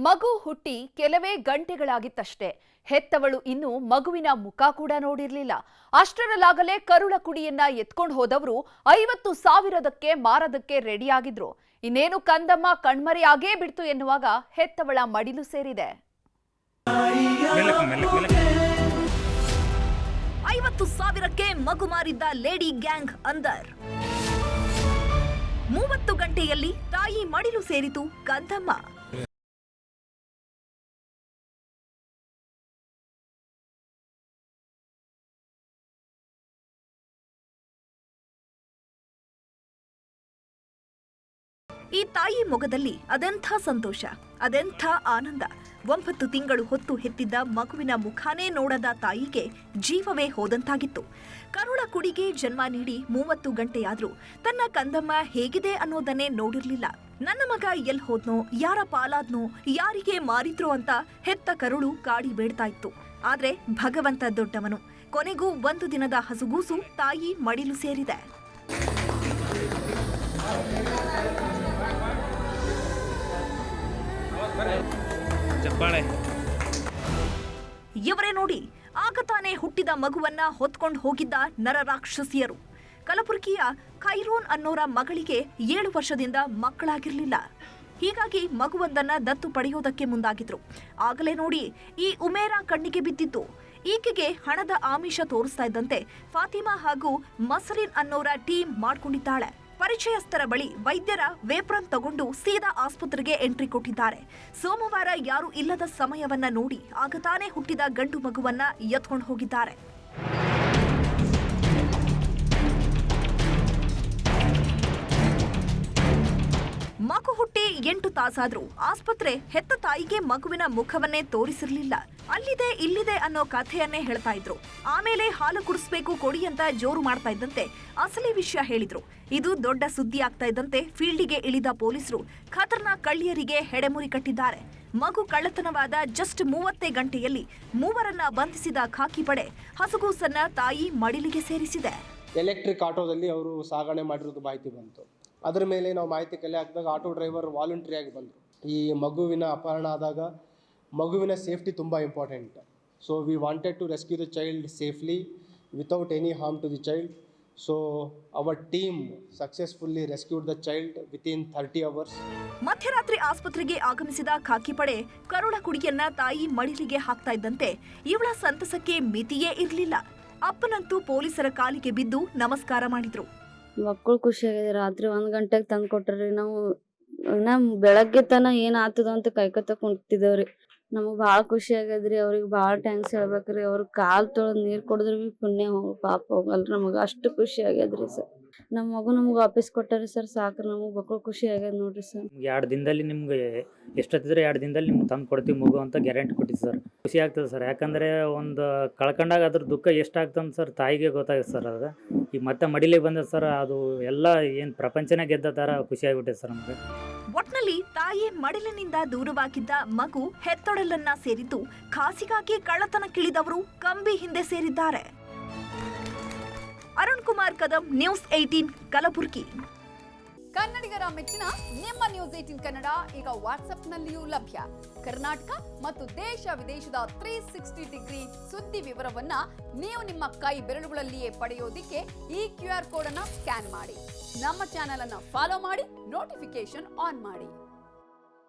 ಮಗು ಹುಟ್ಟಿ ಕೆಲವೇ ಗಂಟೆಗಳಾಗಿತ್ತಷ್ಟೇ. ಹೆತ್ತವಳು ಇನ್ನು ಮಗುವಿನ ಮುಖ ಕೂಡ ನೋಡಿರಲಿಲ್ಲ. ಅಷ್ಟರಲ್ಲಾಗಲೇ ಕರುಳ ಕುಡಿಯನ್ನ ಎತ್ಕೊಂಡು ಹೋದವರು 50,000ಕ್ಕೆ ಮಾರದಕ್ಕೆ ರೆಡಿಯಾಗಿದ್ರು. ಇನ್ನೇನು ಕಂದಮ್ಮ ಕಣ್ಮರೆಯಾಗೇ ಬಿಡ್ತು ಎನ್ನುವಾಗ ಹೆತ್ತವಳ ಮಡಿಲು ಸೇರಿದೆ. 50,000ಕ್ಕೆ ಮಗು ಮಾರಿದ್ದ ಲೇಡಿ ಗ್ಯಾಂಗ್ ಅಂದರ್. 30 ಗಂಟೆಯಲ್ಲಿ ತಾಯಿ ಮಡಿಲು ಸೇರಿತು ಕಂದಮ್ಮ. ಈ ತಾಯಿ ಮೊಗದಲ್ಲಿ ಅದೆಂಥ ಸಂತೋಷ, ಅದೆಂಥ ಆನಂದ. 9 ತಿಂಗಳು ಹೊತ್ತು ಹೆತ್ತಿದ್ದ ಮಗುವಿನ ಮುಖಾನೇ ನೋಡದ ತಾಯಿಗೆ ಜೀವವೇ ಹೋದಂತಾಗಿತ್ತು. ಕರುಳ ಕುಡಿಗೆ ಜನ್ಮ ನೀಡಿ 30 ಗಂಟೆಯಾದ್ರೂ ತನ್ನ ಕಂದಮ್ಮ ಹೇಗಿದೆ ಅನ್ನೋದನ್ನೇ ನೋಡಿರ್ಲಿಲ್ಲ. ನನ್ನ ಮಗ ಎಲ್ ಹೋದ್ನೋ, ಯಾರ ಪಾಲಾದ್ನೋ, ಯಾರಿಗೆ ಮಾರಿದ್ರೋ ಅಂತ ಹೆತ್ತ ಕರುಳು ಕಾಡಿ ಬೇಡ್ತಾ ಇತ್ತು. ಆದ್ರೆ ಭಗವಂತ ದೊಡ್ಡವನು. ಕೊನೆಗೂ 1 ದಿನದ ಹಸುಗೂಸು ತಾಯಿ ಮಡಿಲು ಸೇರಿದೆ. ಇವರೇ ನೋಡಿ, ಆಗ ತಾನೇ ಹುಟ್ಟಿದ ಮಗುವನ್ನ ಹೊತ್ಕೊಂಡು ಹೋಗಿದ್ದ ನರರಾಕ್ಷಸಿಯರು. ಕಲಬುರಗಿಯ ಖೈರೋನ್ ಅನ್ನೋರ ಮಗಳಿಗೆ 7 ವರ್ಷದಿಂದ ಮಕ್ಕಳಾಗಿರ್ಲಿಲ್ಲ. ಹೀಗಾಗಿ ಮಗುವೊಂದನ್ನ ದತ್ತು ಪಡೆಯೋದಕ್ಕೆ ಮುಂದಾಗಿದ್ರು. ಆಗಲೇ ನೋಡಿ ಈ ಉಮೇರಾ ಕಣ್ಣಿಗೆ ಬಿದ್ದಿದ್ದು. ಈಕೆಗೆ ಹಣದ ಆಮಿಷ ತೋರಿಸ್ತಾ ಇದ್ದಂತೆ ಫಾತಿಮಾ ಹಾಗೂ ಮಸರಿನ್ ಅನ್ನೋರ ಟೀಮ್ ಮಾಡ್ಕೊಂಡಿದ್ದಾಳೆ. ಪರಿಚಯಸ್ಥರ ಬಳಿ ವೈದ್ಯರ ವೇಪ್ರನ್ ತಗೊಂಡು ಸೀದಾ ಆಸ್ಪತ್ರೆಗೆ ಎಂಟ್ರಿ ಕೊಟ್ಟಿದ್ದಾರೆ. ಸೋಮವಾರ ಯಾರು ಇಲ್ಲದ ಸಮಯವನ್ನ ನೋಡಿ ಆಗ ತಾನೇ ಹುಟ್ಟಿದ ಗಂಡು ಮಗುವನ್ನ ಎತ್ಕೊಂಡು ಹೋಗಿದ್ದಾರೆ. ಮಗು ಹುಟ್ಟಿ 8 ತಾಸಾದ್ರೂ ಆಸ್ಪತ್ರೆ ಹೆತ್ತ ತಾಯಿಗೆ ಮಗುವಿನ ಮುಖವನ್ನೇ ತೋರಿಸಿರ್ಲಿಲ್ಲ. ಅಲ್ಲಿದೆ ಇಲ್ಲಿದೆ ಅನ್ನೋ ಕಥೆಯನ್ನೇ ಹೇಳ್ತಾ ಇದ್ರು. ಆಮೇಲೆ ಹಾಲು ಕುಡಿಸ್ಬೇಕು ಕೊಡಿ ಅಂತ ಜೋರು ಮಾಡ್ತಾ ಇದ್ದಂತೆ ಅಸಲಿ ವಿಷಯ ಹೇಳಿದ್ರು. ಇದು ದೊಡ್ಡ ಸುದ್ದಿ ಆಗ್ತಾ ಇದ್ದಂತೆ ಫೀಲ್ಡಿಗೆ ಇಳಿದ ಪೊಲೀಸರು ಖತರ್ನಾಕ್ ಕಳ್ಳಿಯರಿಗೆ ಹೆಡೆಮುರಿ ಕಟ್ಟಿದ್ದಾರೆ. ಮಗು ಕಳ್ಳತನವಾದ ಜಸ್ಟ್ 30 ಗಂಟೆಯಲ್ಲಿ 3ರನ್ನ ಬಂಧಿಸಿದ ಖಾಕಿ ಪಡೆ ಹಸುಗೂಸನ್ನ ತಾಯಿ ಮಡಿಲಿಗೆ ಸೇರಿಸಿದೆ. ಎಲೆಕ್ಟ್ರಿಕ್ ಆಟೋದಲ್ಲಿ ಅವರು ಸಾಗಣೆ ಮಾಡಿರೋದು ಮಾಹಿತಿ ಬಂತು. ಅದರ ಮೇಲೆ ನಾವು ಮಾಹಿತಿ ಕಲೆ ಹಾಕಿದಾಗ ಆಟೋ ಡ್ರೈವರ್ ವಾಲಂಟ್ರಿ ಆಗಿ ಬಂದರು. ಈ ಮಗುವಿನ ಅಪಹರಣ ಆದಾಗ ಮಗುವಿನ ಸೇಫ್ಟಿ ತುಂಬ important. So we wanted to rescue the child safely without any harm to the child. So our team successfully rescued the child within 30 hours. ಮಧ್ಯರಾತ್ರಿ ಆಸ್ಪತ್ರೆಗೆ ಆಗಮಿಸಿದ ಖಾಕಿ ಪಡೆ ಕರುಳ ಕುಡಿಯನ್ನ ತಾಯಿ ಮಡಿಲಿಗೆ ಹಾಕ್ತಾ ಇದ್ದಂತೆ ಇವಳ ಸಂತಸಕ್ಕೆ ಮಿತಿಯೇ ಇರಲಿಲ್ಲ. ಅಪ್ಪನಂತೂ ಪೊಲೀಸರ ಕಾಲಿಗೆ ಬಿದ್ದು ನಮಸ್ಕಾರ ಮಾಡಿದ್ರು. ಮಕ್ಕಳು ಖುಷಿಯಾಗಿದೆ. ರಾತ್ರಿ 1 ಗಂಟೆಗೆ ತಂದು ಕೊಟ್ರಿ. ನಾವು ಬೆಳಗ್ಗೆ ತನ ಏನ್ ಆತದ ಅಂತ ಕೈಕತ್ತ ಕುಂತಿದ್ದೇವ್ರಿ. ನಮಗ್ ಭಾಳ ಖುಷಿ ಆಗ್ಯದ್ರಿ. ಅವ್ರಿಗೆ ಭಾಳ ಥ್ಯಾಂಕ್ಸ್ ಹೇಳ್ಬೇಕ್ರಿ. ಅವ್ರ ಕಾಲ್ ತೊಳೆದ್ ನೀರ್ ಕುಡಿದ್ರೆ ಬಿ ಪುಣ್ಯ ಪಾಪ ಹೋಗಲ್ರಿ. ನಮಗ ಅಷ್ಟು ಖುಷಿ ಆಗ್ಯದ್ರಿ ಸರ್. ನಮ್ಮ ಮಗು ನಮ್ಗೆ ವಾಪಸ್ ಕೊಟ್ಟಾರಿ ಸರ್. ಸಾಕ್ರಿ, ನಮಗ್ ಮಕ್ಕಳು ಖುಷಿ ಆಗ್ಯದ ನೋಡ್ರಿ ಸರ್. 2 ದಿನದಲ್ಲಿ ನಿಮ್ಗೆ ಎಷ್ಟೊತ್ತಿದ್ರೆ 2 ದಿನದಲ್ಲಿ ನಿಮ್ಗೆ ತಂದು ಕೊಡ್ತೀವಿ ಮಗು ಅಂತ ಗ್ಯಾರಂಟಿ ಕೊಟ್ಟಿದ್ದು ಸರ್. ಖುಷಿ ಆಗ್ತದೆ ಸರ್. ಯಾಕಂದರೆ ಒಂದು ಕಳ್ಕೊಂಡಾಗ ಅದ್ರ ದುಃಖ ಎಷ್ಟಾಗ್ತದೆ ಸರ್ ತಾಯಿಗೆ ಗೊತ್ತಾಗುತ್ತೆ ಸರ್. ಅದು ಈಗ ಮತ್ತೆ ಮಡಿಲಿಗೆ ಬಂದ ಸರ್. ಅದು ಎಲ್ಲ ಏನು ಪ್ರಪಂಚನೇ ಗೆದ್ದ ಥರ ಖುಷಿ ಆಗಿಬಿಟ್ಟೆ ಸರ್ ನಮಗೆ. ಒಟ್ನಲ್ಲಿ ತಾಯಿ ಮಡಿಲಿನಿಂದ ದೂರವಾಗಿದ್ದ ಮಗು ಹೆತ್ತೊಡಲನ್ನ ಸೇರಿದ್ದು ಖಾಸಿಗಾಗಿ ಕಳ್ಳತನಕ್ಕಿಳಿದವರು ಕಂಬಿ ಹಿಂದೆ ಸೇರಿದ್ದಾರೆ. ಅರುಣ್ ಕುಮಾರ್ ಕದಂ, ನ್ಯೂಸ್ 18 ಕಲಬುರಗಿ. ಕನ್ನಡಿಗರ ಮೆಚ್ಚಿನ ನಿಮ್ಮ ನ್ಯೂಸ್ 18 ಕನ್ನಡ ಈಗ ವಾಟ್ಸ್ಆಪ್ನಲ್ಲಿಯೂ ಲಭ್ಯ. ಕರ್ನಾಟಕ ಮತ್ತು ದೇಶ ವಿದೇಶದ 360 ಡಿಗ್ರಿ ಸುದ್ದಿ ವಿವರವನ್ನ ನೀವು ನಿಮ್ಮ ಕೈ ಬೆರಳುಗಳಲ್ಲಿಯೇ ಪಡೆಯೋದಿಕ್ಕೆ ಈ QR ಕೋಡ್ ಅನ್ನ ಸ್ಕ್ಯಾನ್ ಮಾಡಿ. ನಮ್ಮ ಚಾನೆಲ್ ಅನ್ನ ಫಾಲೋ ಮಾಡಿ, ನೋಟಿಫಿಕೇಶನ್ ಆನ್ ಮಾಡಿ.